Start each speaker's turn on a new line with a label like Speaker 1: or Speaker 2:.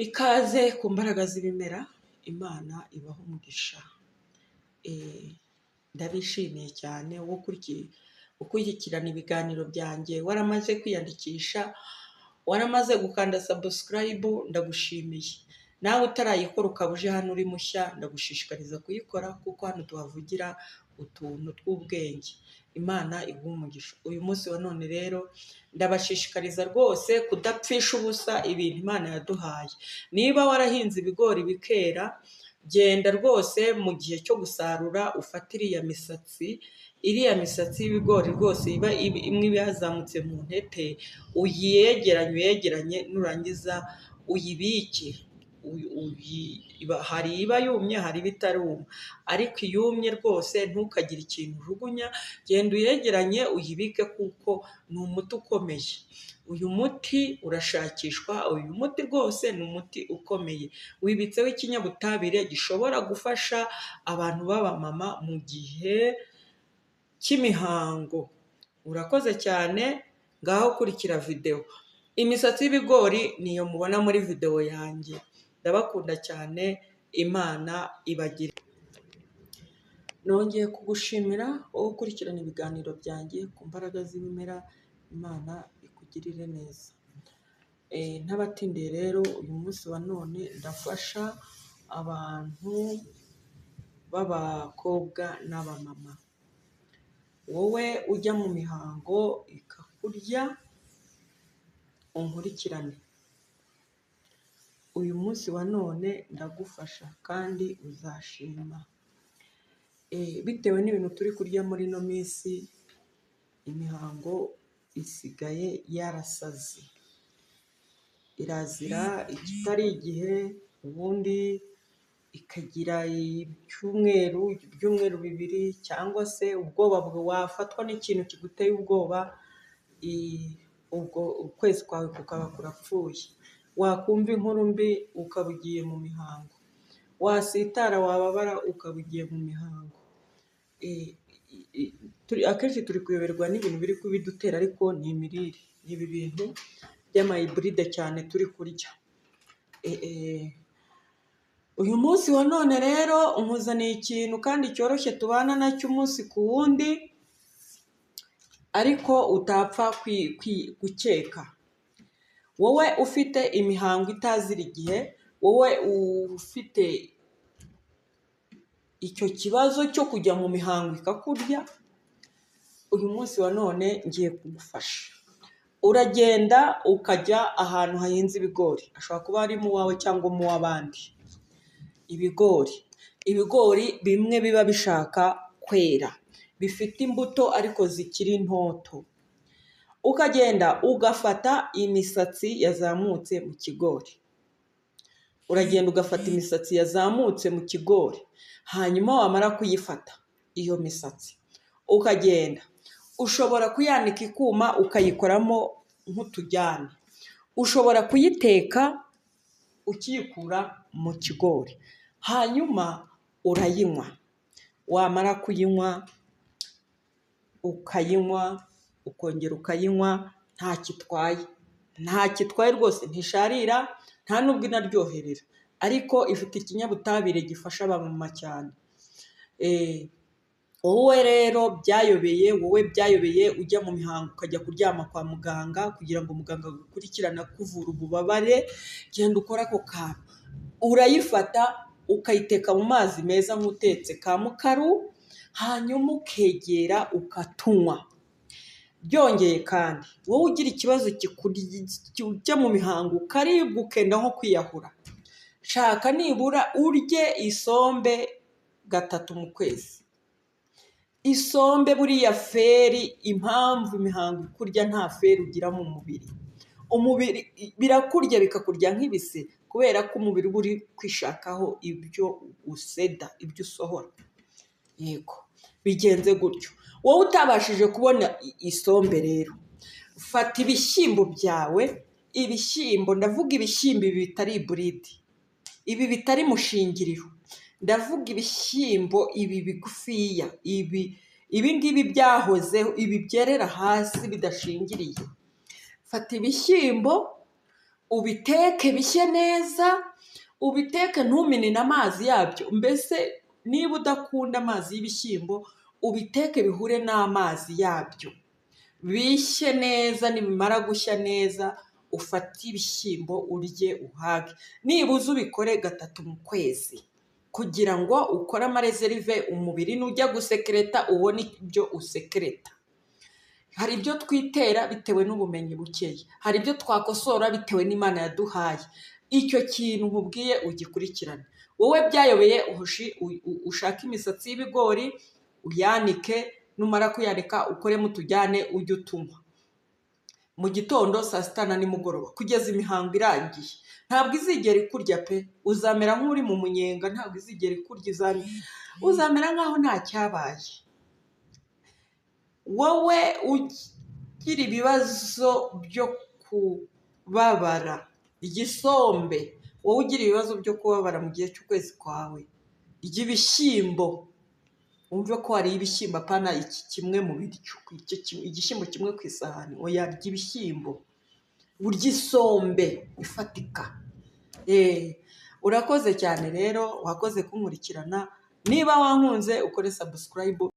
Speaker 1: Ikaze ku mbaraga z'ibimera, Imana ibaha umugisha. Ndabishimiye cyane wo ukurikirana ibiganiro byanjye, waramaze kwiyandikisha, waramaze gukanda subscribe, ndagushimiye. Nawe utarayikora ukaba uje hano uri mushya, ndagushishikariza kuyikora kuko hano tuhavugira utuntu tw'ubwenge. Imana iguha umugisha. Uyu munsi wa none rero ndabashishikariza rwose kudapfisha ubusa ibintu Imana yaduhaye. Niba warahinze ibigori bikera, genda rwose mu gihe cyo gusarura ufate iriya misatsi y'ibigori rwose imwe iba yazamutse mu ntete, uyegeranye nurangiza uyibike. Hari iba yumye, hari iba itaruma, ariko iyumye rwose ntukagire ikintu ujugunya, genda uyegeranye uyibike kuko ni umuti ukomeye. Uyu muti urashakishwa, uyu muti rwose ni umuti ukomeye. Wibitseho ikinyabutabire gishobora gufasha abantu b'abamama mu gihe cy'imihango. Urakoze cyane, ngaho kurikira videwo. Imisatsi y'ibigori niyo mubona muri videwo yanjye. Ndabakunda cyane, Imana ibagire. Nongeye kugushimira wowe ukurikirana ibiganiro byanjye ku mbaraga z'ibimera. Imana ikugirire neza. Ntabatindiye rero, uyu munsi wa none ndafasha abantu b'abakobwa n'abamama. Wowe ujya mu mihango ikakurya, unkurikirane. Uyu munsi wa none ndagufasha kandi uzashima. Bitewe n'ibintu turi kurya muri ino minsi, imihango isigaye yarasaze. Irazira ikitari igihe, ubundi ikagira ibyumweru bibiri, cyangwa se ubwoba wafatwa n'ikintu kiguteye ubwoba, ubwo ukwezi kwawe kukaba kurapfuye. Wakumva inkuru mbi ukaba ugiye mu mihango, wasitara wababara ukaba ugiye mu mihango. Akenshi turi kuyoberwa n'ibintu biri kubidutera, ariko ni imirire, ni ibi bintu by'amayiburide cyane turi kurya. Uyu munsi wa none rero nkuzaniye ikintu kandi cyoroshye tubana nacyo umunsi ku wundi, ariko utapfa gukeka. Wowe ufite imihango itazira igihe, wowe ufite icyo kibazo cyo kujya mu mihango ikakurya, uyu munsi wa none ngiye kugufasha. Uragenda ukajya ahantu hahinze ibigori, ashobora kuba ari mu wawe cyangwa mu w'abandi. Ibigori bimwe biba bishaka kwera, bifite imbuto ariko zikiri ntoto. Ukagenda ugafata imisatsi yazamutse mu kigori. Uragenda ugafata imisatsi yazamutse mu kigori, hanyuma wamara kuyifata iyo misatsi, ukagenda ushobora kuyanika ikuma ukayikoramo nk'utujyane. Ushobora kuyiteka ukiyikura mu kigori, hanyuma urayinywa. Wamara kuyinywa, ukayinywa, ukongera ukayinywa, nta kitwaye rwose, ntisharira, nta nubwo inaryoherera, ariko ifite ikinyabutabire gifasha abamama cyane. Wowe rero byayobeye ujya mu mihango ukajya kuryama kwa muganga kugira ngo muganga agukurikirane akuvura ububabare, genda ukora ako kantu. Urayifata ukayiteka mu mazi meza nk'utetse ka mukaru, hanyuma ukegera ukatunywa. Byongeye kandi wowe ugira ikibazo ujya mu mihango ukaribwa ukenda nko kwiyahura, shaka nibura urye isombe 3 mu kwezi. Isombe buriya feri, impamvu imihango ikurya nta feri ugira mu mubiri. Umubiri birakurya bikakurya nk'ibise, kubera ko umubiri uba uri kwishakaho ibyo useda, ibyo usohora. Yego, bigenze gutyo. Wowe utabashije kubona isombe rero, fata ibishyimbo byawe, ndavuga ibishyimbo ibi bitari iburide, ibi bitari mushingiriro, ndavuga ibishyimbo ibi bigufiya, ibi ngibi byahozeho, ibi byerera hasi bidashingiriye. Fata ibishyimbo ubiteke bishye neza, ubiteke ntumine amazi yabyo. Mbese niba udakunda amazi y'ibishyimbo, ubiteke bihure n'amazi yabyo, bishye neza. Nibimara gushya neza, ufate ibishyimbo urye uhage. Nibuze ubikore 3 mu kwezi kugira ngo ukore amarezerive, umubiri nujya gusekereta ubone ibyo usekereta. Hari ibyo twitera bitewe n'ubumenyi bukeya, hari ibyo twakosora bitewe n'Imana yaduhaye. Icyo kintu nkubwiye ugikurikirane. Wowe byayobeye ushaka imisatsi y'ibigori uyanike, numara kuyanika ukoremo utujyane ujye utunywa mu gitondo, saa sita na nimugoroba kugeza imihango irangiye. Ntabwo izigera ikurya pe, uzamera nk'uri mu munyenga, ntabwo izigera ikurya, uzamera nk'aho nta cyabaye. Wowe ugira ibibazo byo kubabara, igisombe, wowe ugira ibibazo byo kubabara mu gihe cy'ukwezi kwawe, irya ibishyimbo. Wumve ko hari ibishyimbo, apana iki kimwe mu biryo, igishyimbo kimwe ku isahani. Oya, rya ibishyimbo, urya isombe ifatika. Urakoze cyane rero, wakoze kunkurikirana. Niba wankunze ukore subscribe.